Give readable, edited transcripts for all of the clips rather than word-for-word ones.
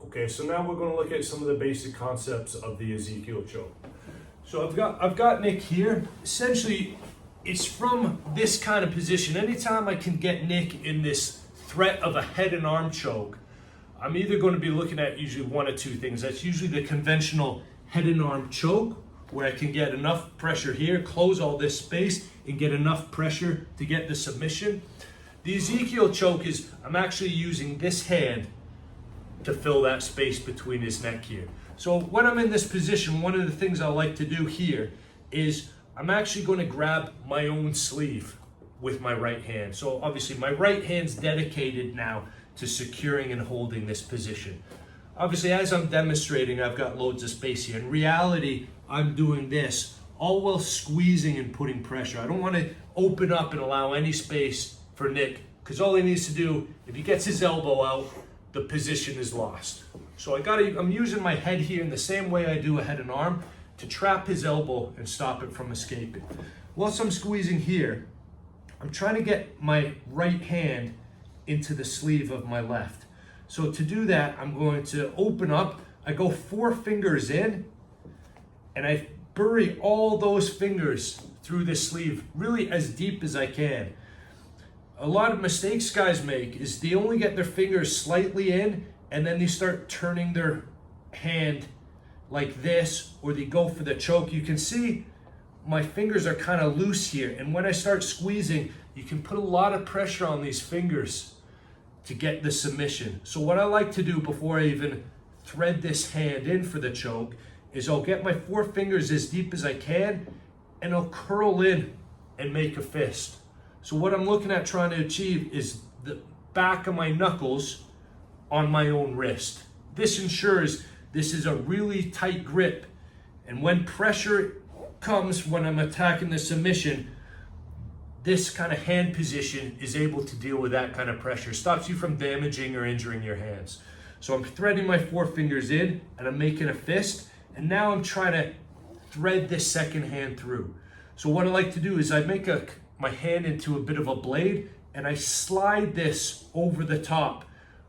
Okay, so now we're going to look at some of the basic concepts of the Ezekiel choke. So I've got Nick here. Essentially, it's from this kind of position. Anytime I can get Nick in this threat of a head and arm choke, I'm either going to be looking at usually one or two things. That's usually the conventional head and arm choke, where I can get enough pressure here, close all this space, and get enough pressure to get the submission. The Ezekiel choke is, I'm actually using this hand to fill that space between his neck here. So when I'm in this position, one of the things I like to do here is I'm actually going to grab my own sleeve with my right hand. So obviously my right hand's dedicated now to securing and holding this position. Obviously, as I'm demonstrating, I've got loads of space here. In reality, I'm doing this all while squeezing and putting pressure. I don't want to open up and allow any space for Nick, because all he needs to do, if he gets his elbow out, the position is lost. So I'm using my head here in the same way I do a head and arm to trap his elbow and stop it from escaping. Whilst I'm squeezing here, I'm trying to get my right hand into the sleeve of my left. So to do that, I'm going to open up. I go 4 fingers in, and I bury all those fingers through the sleeve, really as deep as I can. A lot of mistakes guys make is they only get their fingers slightly in, and then they start turning their hand like this, or they go for the choke. You can see my fingers are kind of loose here, and when I start squeezing, you can put a lot of pressure on these fingers to get the submission. So what I like to do before I even thread this hand in for the choke is I'll get my 4 fingers as deep as I can, and I'll curl in and make a fist. So what I'm looking at trying to achieve is the back of my knuckles on my own wrist. This ensures this is a really tight grip, and when pressure comes when I'm attacking the submission, this kind of hand position is able to deal with that kind of pressure. Stops you from damaging or injuring your hands. So I'm threading my 4 fingers in, and I'm making a fist, and now I'm trying to thread this second hand through. So what I like to do is I make my hand into a bit of a blade, and I slide this over the top.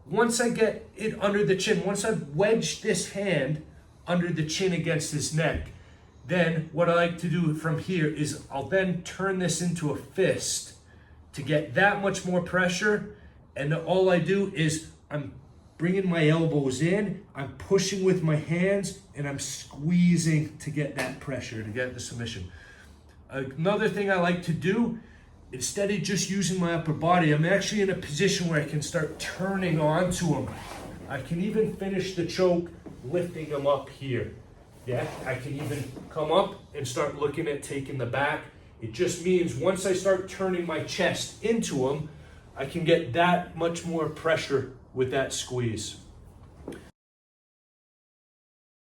Once I get it under the chin, once I've wedged this hand under the chin against his neck, then what I like to do from here is I'll then turn this into a fist to get that much more pressure. And all I do is I'm bringing my elbows in, I'm pushing with my hands, and I'm squeezing to get that pressure, to get the submission. Another thing I like to do, instead of just using my upper body, I'm actually in a position where I can start turning onto him. I can even finish the choke lifting him up here. Yeah, I can even come up and start looking at taking the back. It just means once I start turning my chest into him, I can get that much more pressure with that squeeze.